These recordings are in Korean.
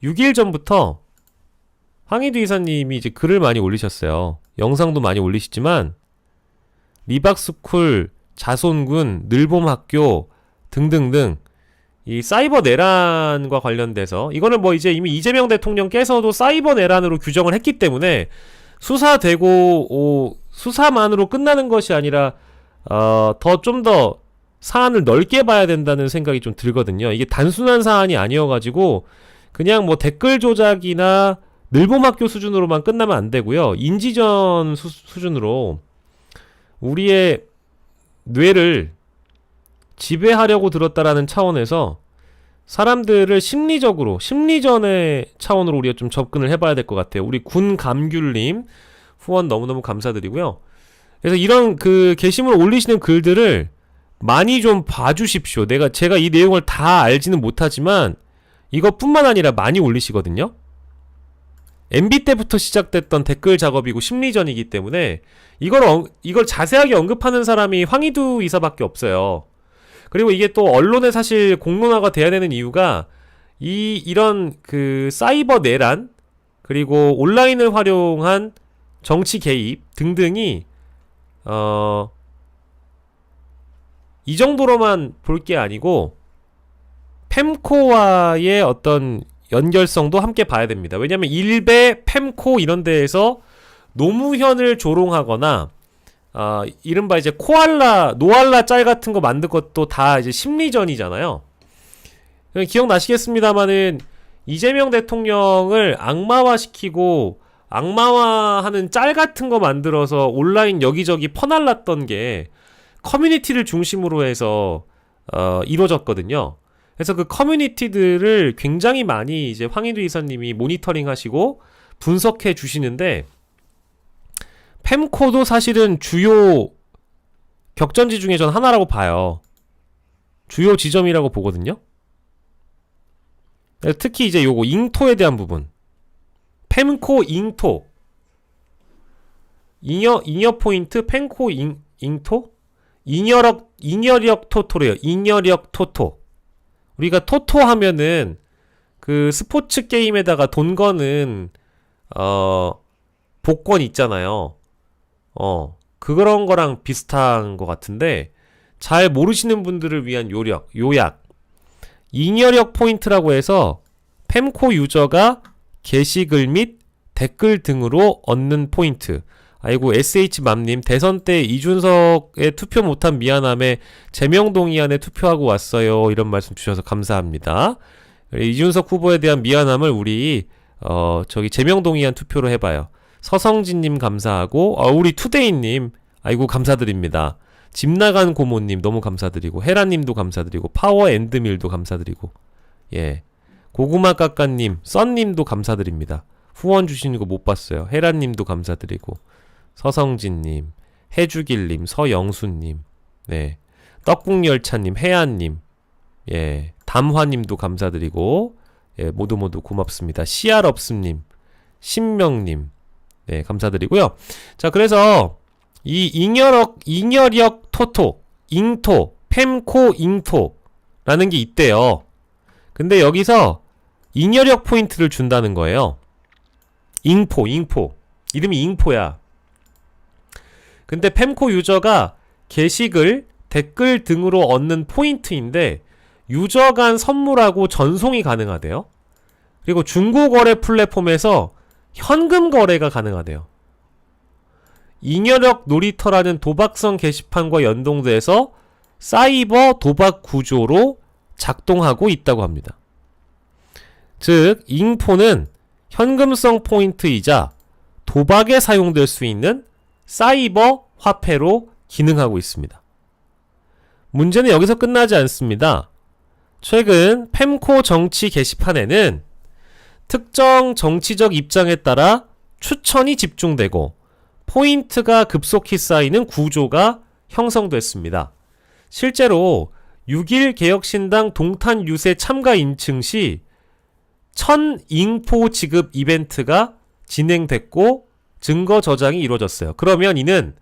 6일 전부터 황희두 이사님이 이제 글을 많이 올리셨어요. 영상도 많이 올리시지만 리박스쿨, 자손군, 늘봄학교 등등등 이 사이버 내란과 관련돼서 이거는 뭐 이제 이미 이재명 대통령께서도 사이버 내란으로 규정을 했기 때문에 수사되고 수사만으로 끝나는 것이 아니라 좀 더 사안을 넓게 봐야 된다는 생각이 좀 들거든요. 이게 단순한 사안이 아니어가지고 그냥 뭐 댓글 조작이나 늘봄학교 수준으로만 끝나면 안 되고요. 인지전 수준으로 우리의 뇌를 지배하려고 들었다라는 차원에서 사람들을 심리전의 차원으로 우리가 좀 접근을 해봐야 될 것 같아요. 우리 군감귤님 후원 너무너무 감사드리고요. 그래서 이런 그 게시물 올리시는 글들을 많이 좀 봐주십시오. 제가 이 내용을 다 알지는 못하지만 이것뿐만 아니라 많이 올리시거든요. MB 때부터 시작됐던 댓글 작업이고 심리전이기 때문에 이걸 자세하게 언급하는 사람이 황희두 이사밖에 없어요. 그리고 이게 또 언론에 사실 공론화가 돼야 되는 이유가 이런 그 사이버 내란 그리고 온라인을 활용한 정치 개입 등등이 이 정도로만 볼 게 아니고 펜코와의 어떤 연결성도 함께 봐야 됩니다. 왜냐면 일베, 펜코 이런 데에서 노무현을 조롱하거나 이른바 이제 노알라 짤 같은 거 만든 것도 다 이제 심리전이잖아요. 기억나시겠습니다만은 이재명 대통령을 악마화시키고 악마화하는 짤 같은 거 만들어서 온라인 여기저기 퍼날랐던 게 커뮤니티를 중심으로 해서 이루어졌거든요. 그래서 그 커뮤니티들을 굉장히 많이 이제 황희두 이사님이 모니터링 하시고 분석해 주시는데 펜코도 사실은 주요 격전지 중에 전 하나라고 봐요. 주요 지점이라고 보거든요. 특히 이제 요거 잉토에 대한 부분 펜코 잉토 잉여 포인트 펜코 잉토 잉여력 토토래요. 잉여력 토토. 우리가 토토 하면은 그 스포츠 게임에다가 돈 거는 복권 있잖아요. 그런 거랑 비슷한 것 같은데 잘 모르시는 분들을 위한 요약. 잉여력 포인트라고 해서 펜코 유저가 게시글 및 댓글 등으로 얻는 포인트. 아이고 SH맘님 대선 때 이준석에 투표 못한 미안함에 제명동의안에 투표하고 왔어요. 이런 말씀 주셔서 감사합니다. 이준석 후보에 대한 미안함을 우리 제명동의안 투표로 해봐요. 서성진님 감사하고 우리 투데이님 아이고 감사드립니다. 집 나간 고모님 너무 감사드리고 헤라님도 감사드리고 파워앤드밀도 감사드리고 예 고구마 깎아님 썬님도 감사드립니다. 후원 주시는 거 못 봤어요. 헤라님도 감사드리고 서성진님 해주길님 서영수님 네 떡국열차님 혜안님 예 담화님도 감사드리고 예 모두 고맙습니다. 씨알없음님 신명님 네 감사드리고요. 자 그래서 이 잉여력 토토 잉토 펜코 잉토라는 게 있대요. 근데 여기서 잉여력 포인트를 준다는 거예요. 잉포 이름이 잉포야. 근데 펜코 유저가 게시글 댓글 등으로 얻는 포인트인데 유저 간 선물하고 전송이 가능하대요. 그리고 중고거래 플랫폼에서 현금 거래가 가능하대요. 잉여력 놀이터라는 도박성 게시판과 연동돼서 사이버 도박 구조로 작동하고 있다고 합니다. 즉 잉포는 현금성 포인트이자 도박에 사용될 수 있는 사이버 화폐로 기능하고 있습니다. 문제는 여기서 끝나지 않습니다. 최근 펜코 정치 게시판에는 특정 정치적 입장에 따라 추천이 집중되고 포인트가 급속히 쌓이는 구조가 형성됐습니다. 실제로 6.1 개혁신당 동탄 유세 참가 인증 시 1000잉포 지급 이벤트가 진행됐고 증거 저장이 이루어졌어요. 그러면 이는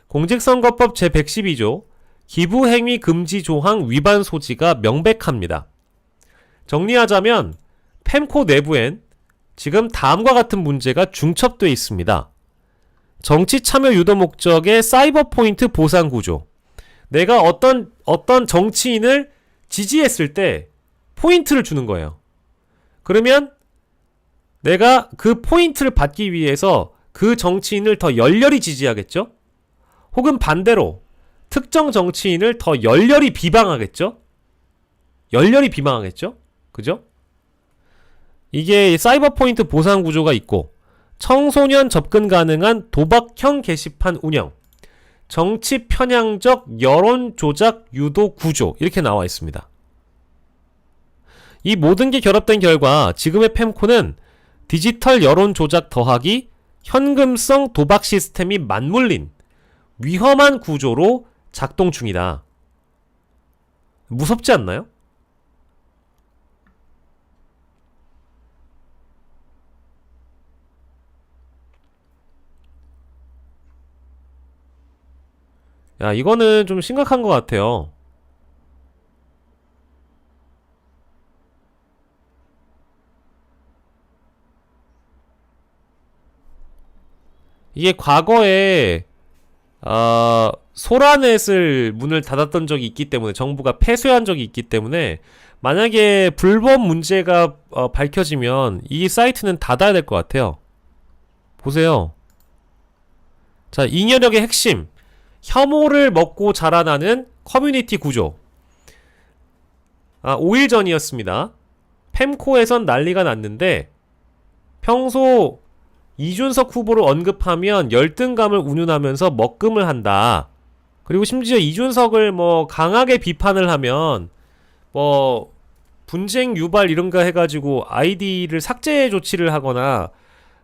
공직선거법 제112조 기부행위 금지 조항 위반 소지가 명백합니다. 정리하자면 펜코 내부엔 지금 다음과 같은 문제가 중첩되어 있습니다. 정치 참여 유도 목적의 사이버 포인트 보상 구조. 내가 어떤 정치인을 지지했을 때 포인트를 주는 거예요. 그러면 내가 그 포인트를 받기 위해서 그 정치인을 더 열렬히 지지하겠죠? 혹은 반대로 특정 정치인을 더 열렬히 비방하겠죠? 그죠? 이게 사이버 포인트 보상 구조가 있고, 청소년 접근 가능한 도박형 게시판 운영, 정치 편향적 여론 조작 유도 구조, 이렇게 나와 있습니다. 이 모든 게 결합된 결과 지금의 펜코는 디지털 여론 조작 더하기 현금성 도박 시스템이 맞물린 위험한 구조로 작동 중이다. 무섭지 않나요? 야, 이거는 좀 심각한 것 같아요. 이게 과거에 소라넷을 문을 닫았던 적이 있기 때문에, 정부가 폐쇄한 적이 있기 때문에 만약에 불법 문제가 밝혀지면 이 사이트는 닫아야 될 것 같아요. 보세요. 자, 잉여력의 핵심, 혐오를 먹고 자라나는 커뮤니티 구조. 5일 전이었습니다. 펜코에선 난리가 났는데, 평소 이준석 후보를 언급하면 열등감을 운운하면서 먹금을 한다. 그리고 심지어 이준석을 뭐 강하게 비판을 하면 뭐 분쟁 유발 이런 거 해가지고 아이디를 삭제 조치를 하거나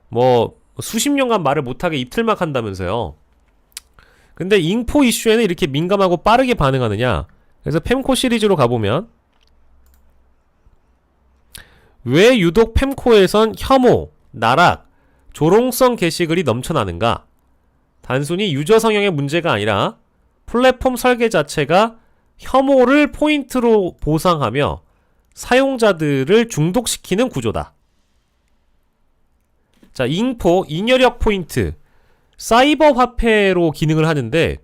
뭐 수십 년간 말을 못하게 입틀막 한다면서요. 근데 잉포 이슈에는 이렇게 민감하고 빠르게 반응하느냐? 그래서 펜코 시리즈로 가보면, 왜 유독 펜코에선 혐오, 나락, 조롱성 게시글이 넘쳐나는가? 단순히 유저 성향의 문제가 아니라 플랫폼 설계 자체가 혐오를 포인트로 보상하며 사용자들을 중독시키는 구조다. 자, 잉포, 잉여력 포인트, 사이버 화폐로 기능을 하는데,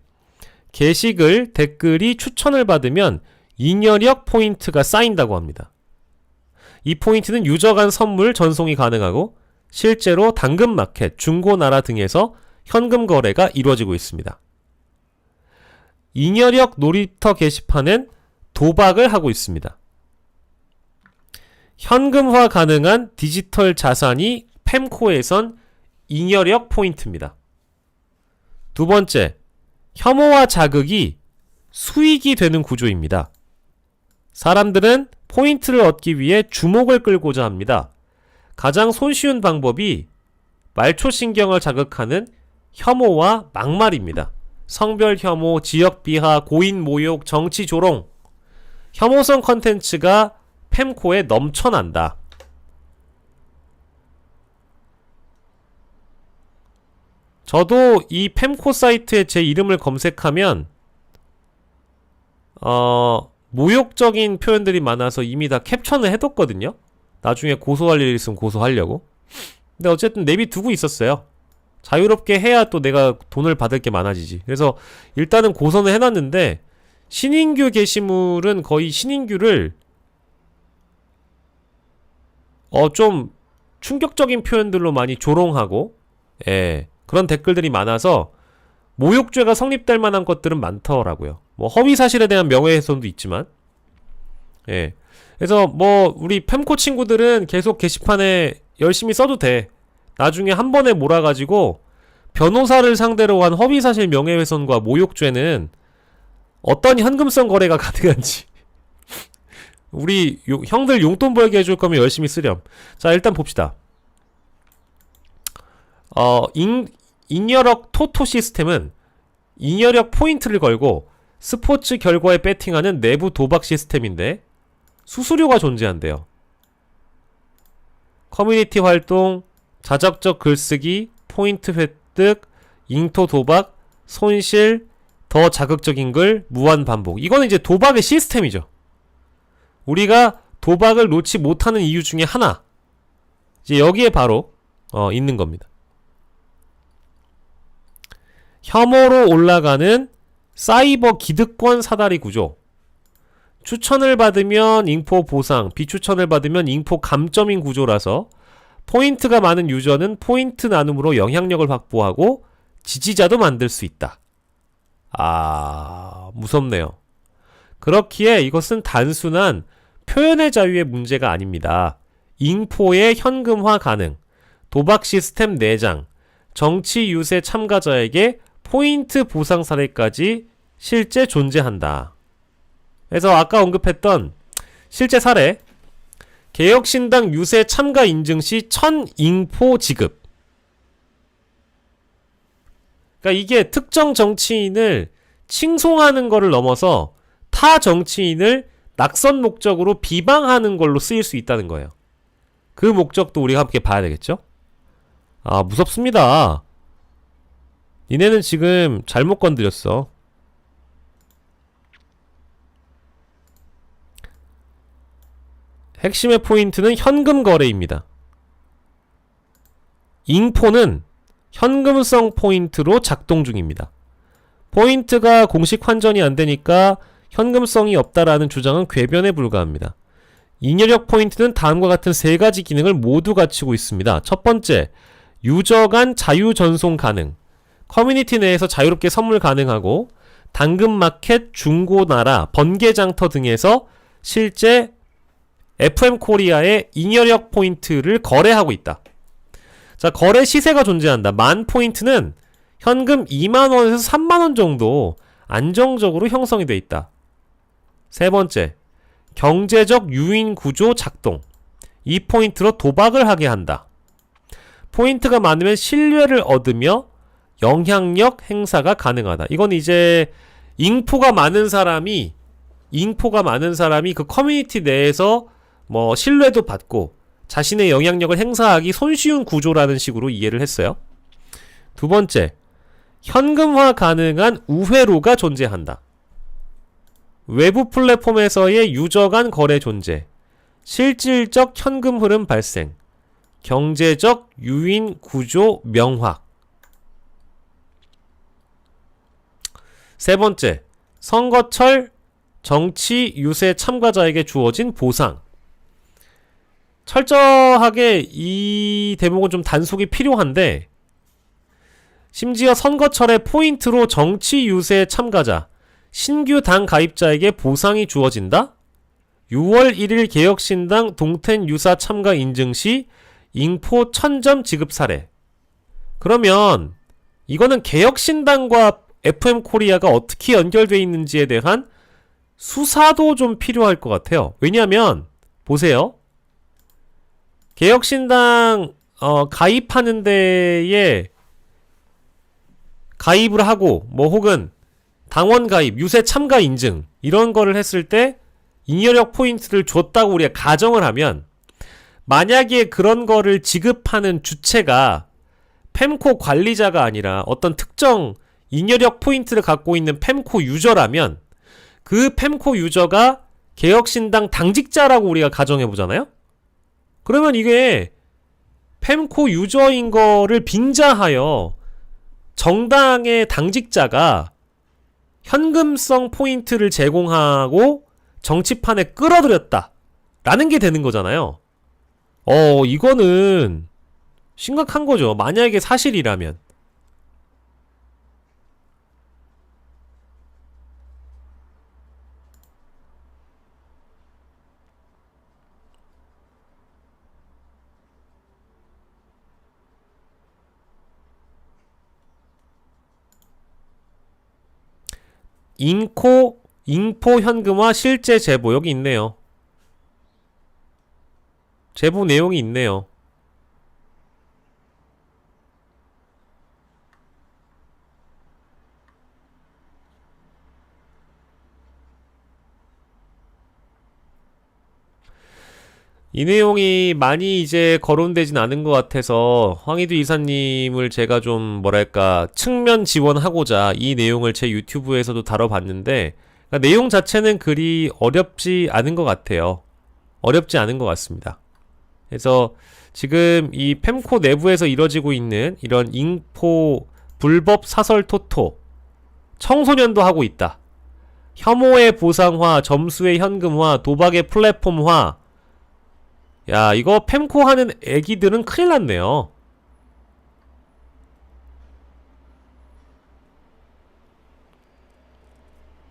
게시글, 댓글이 추천을 받으면 잉여력 포인트가 쌓인다고 합니다. 이 포인트는 유저 간 선물 전송이 가능하고 실제로 당근마켓, 중고나라 등에서 현금 거래가 이루어지고 있습니다. 잉여력 놀이터 게시판은 도박을 하고 있습니다. 현금화 가능한 디지털 자산이 펜코에선 잉여력 포인트입니다. 두 번째, 혐오와 자극이 수익이 되는 구조입니다. 사람들은 포인트를 얻기 위해 주목을 끌고자 합니다. 가장 손쉬운 방법이 말초신경을 자극하는 혐오와 막말입니다. 성별 혐오, 지역 비하, 고인 모욕, 정치 조롱, 혐오성 컨텐츠가 펜코에 넘쳐난다. 저도 이 펜코 사이트에 제 이름을 검색하면 모욕적인 표현들이 많아서 이미 다 캡처는 해뒀거든요. 나중에 고소할 일 있으면 고소하려고. 근데 어쨌든 내비두고 있었어요. 자유롭게 해야 또 내가 돈을 받을 게 많아지지. 그래서 일단은 고소는 해놨는데, 신인규 게시물은 거의 신인규를 좀 충격적인 표현들로 많이 조롱하고, 그런 댓글들이 많아서 모욕죄가 성립될 만한 것들은 많더라고요. 뭐 허위사실에 대한 명예훼손도 있지만, 그래서 뭐 우리 펜코 친구들은 계속 게시판에 열심히 써도 돼. 나중에 한 번에 몰아가지고 변호사를 상대로 한 허위사실 명예훼손과 모욕죄는 어떤 현금성 거래가 가능한지 우리 형들 용돈 벌게 해줄 거면 열심히 쓰렴. 자, 일단 봅시다. 잉여력 토토 시스템은 잉여력 포인트를 걸고 스포츠 결과에 배팅하는 내부 도박 시스템인데, 수수료가 존재한대요. 커뮤니티 활동, 자적적 글쓰기, 포인트 획득, 잉토 도박, 손실, 더 자극적인 글, 무한 반복. 이거는 이제 도박의 시스템이죠. 우리가 도박을 놓지 못하는 이유 중에 하나, 이제 여기에 바로 있는 겁니다. 혐오로 올라가는 사이버 기득권 사다리 구조. 추천을 받으면 인포 보상, 비추천을 받으면 인포 감점인 구조라서 포인트가 많은 유저는 포인트 나눔으로 영향력을 확보하고 지지자도 만들 수 있다. 무섭네요. 그렇기에 이것은 단순한 표현의 자유의 문제가 아닙니다. 인포의 현금화 가능, 도박 시스템 내장, 정치 유세 참가자에게 포인트 보상 사례까지 실제 존재한다. 그래서 아까 언급했던 실제 사례, 개혁신당 유세 참가 인증 시 1000인포 지급. 그러니까 이게 특정 정치인을 칭송하는 거를 넘어서 타 정치인을 낙선 목적으로 비방하는 걸로 쓰일 수 있다는 거예요. 그 목적도 우리가 함께 봐야 되겠죠? 무섭습니다. 니네는 지금 잘못 건드렸어. 핵심의 포인트는 현금 거래입니다. 인포는 현금성 포인트로 작동 중입니다. 포인트가 공식 환전이 안 되니까 현금성이 없다라는 주장은 궤변에 불과합니다. 인여력 포인트는 다음과 같은 세 가지 기능을 모두 갖추고 있습니다. 첫 번째, 유저 간 자유 전송 가능. 커뮤니티 내에서 자유롭게 선물 가능하고 당근마켓, 중고나라, 번개장터 등에서 실제 FM코리아의 인여력 포인트를 거래하고 있다. 자, 거래 시세가 존재한다. 만 포인트는 현금 2만원에서 3만원 정도 안정적으로 형성이 돼 있다. 세 번째, 경제적 유인 구조 작동. 이 포인트로 도박을 하게 한다. 포인트가 많으면 신뢰를 얻으며 영향력 행사가 가능하다. 이건 이제 인포가 많은 사람이 그 커뮤니티 내에서 뭐 신뢰도 받고 자신의 영향력을 행사하기 손쉬운 구조라는 식으로 이해를 했어요. 두 번째, 현금화 가능한 우회로가 존재한다. 외부 플랫폼에서의 유저 간 거래 존재, 실질적 현금 흐름 발생, 경제적 유인 구조 명확. 세 번째, 선거철 정치 유세 참가자에게 주어진 보상. 철저하게 이 대목은 좀 단속이 필요한데, 심지어 선거철에 포인트로 정치 유세 참가자, 신규 당 가입자에게 보상이 주어진다? 6월 1일 개혁신당 동텐 유사 참가 인증 시 인포 1000점 지급 사례. 그러면 이거는 개혁신당과 FM코리아가 어떻게 연결되어 있는지에 대한 수사도 좀 필요할 것 같아요. 왜냐하면 보세요. 개혁신당 가입하는 데에 가입을 하고 뭐 혹은 당원 가입, 유세 참가 인증 이런 거를 했을 때 인여력 포인트를 줬다고 우리가 가정을 하면, 만약에 그런 거를 지급하는 주체가 펜코 관리자가 아니라 어떤 특정 인여력 포인트를 갖고 있는 펜코 유저라면 그 펜코 유저가 개혁신당 당직자라고 우리가 가정해보잖아요? 그러면 이게 펜코 유저인 거를 빙자하여 정당의 당직자가 현금성 포인트를 제공하고 정치판에 끌어들였다 라는 게 되는 거잖아요. 이거는 심각한 거죠. 만약에 사실이라면. 인포 현금화 실제 제보 여기 있네요. 제보 내용이 있네요. 이 내용이 많이 이제 거론되진 않은 것 같아서 황희두 이사님을 제가 좀 뭐랄까 측면 지원하고자 이 내용을 제 유튜브에서도 다뤄봤는데, 그러니까 내용 자체는 그리 어렵지 않은 것 같아요. 어렵지 않은 것 같습니다. 그래서 지금 이 펜코 내부에서 이뤄지고 있는 이런 잉포 불법 사설 토토, 청소년도 하고 있다. 혐오의 보상화, 점수의 현금화, 도박의 플랫폼화. 야, 이거 펜코 하는 애기들은 큰일 났네요.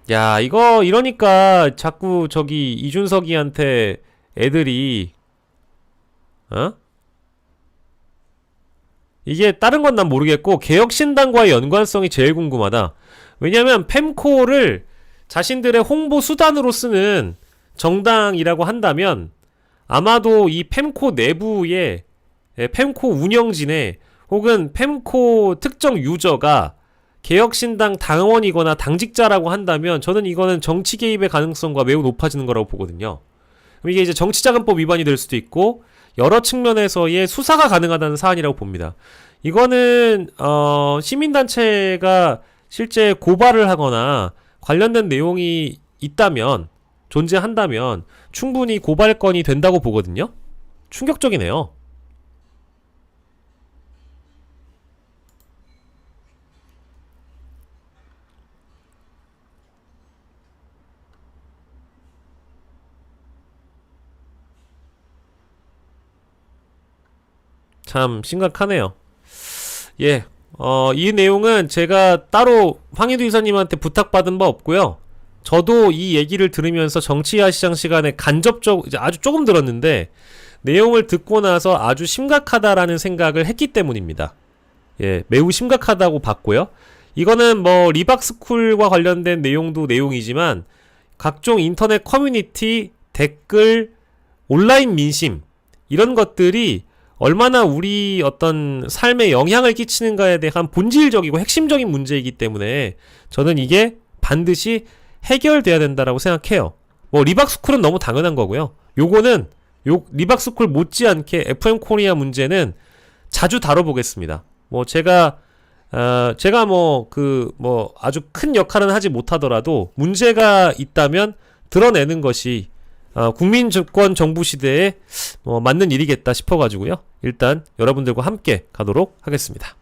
야, 이거 이러니까 자꾸 저기 이준석이한테 애들이 어? 이게 다른 건 난 모르겠고 개혁신당과의 연관성이 제일 궁금하다. 왜냐면 펜코를 자신들의 홍보 수단으로 쓰는 정당이라고 한다면 아마도 이 펜코 내부에 펜코 운영진에 혹은 펜코 특정 유저가 개혁신당 당원이거나 당직자라고 한다면 저는 이거는 정치 개입의 가능성과 매우 높아지는 거라고 보거든요. 그럼 이게 이제 정치자금법 위반이 될 수도 있고 여러 측면에서의 수사가 가능하다는 사안이라고 봅니다. 이거는 시민단체가 실제 고발을 하거나 관련된 내용이 있다면 존재한다면 충분히 고발건이 된다고 보거든요. 충격적이네요. 참 심각하네요. 예. 이 내용은 제가 따로 황희두 이사님한테 부탁받은 바 없고요. 저도 이 얘기를 들으면서 정치야 시장 시간에 간접적 이제 아주 조금 들었는데 내용을 듣고 나서 아주 심각하다라는 생각을 했기 때문입니다. 예, 매우 심각하다고 봤고요. 이거는 뭐 리박스쿨과 관련된 내용도 내용이지만 각종 인터넷 커뮤니티, 댓글, 온라인 민심 이런 것들이 얼마나 우리 어떤 삶에 영향을 끼치는가에 대한 본질적이고 핵심적인 문제이기 때문에 저는 이게 반드시 해결돼야 된다라고 생각해요. 뭐 리박스쿨은 너무 당연한 거고요. 요거는 리박스쿨 못지않게 FM 코리아 문제는 자주 다뤄보겠습니다. 뭐 제가 뭐 아주 큰 역할은 하지 못하더라도 문제가 있다면 드러내는 것이 국민주권 정부 시대에 맞는 일이겠다 싶어가지고요. 일단 여러분들과 함께 가도록 하겠습니다.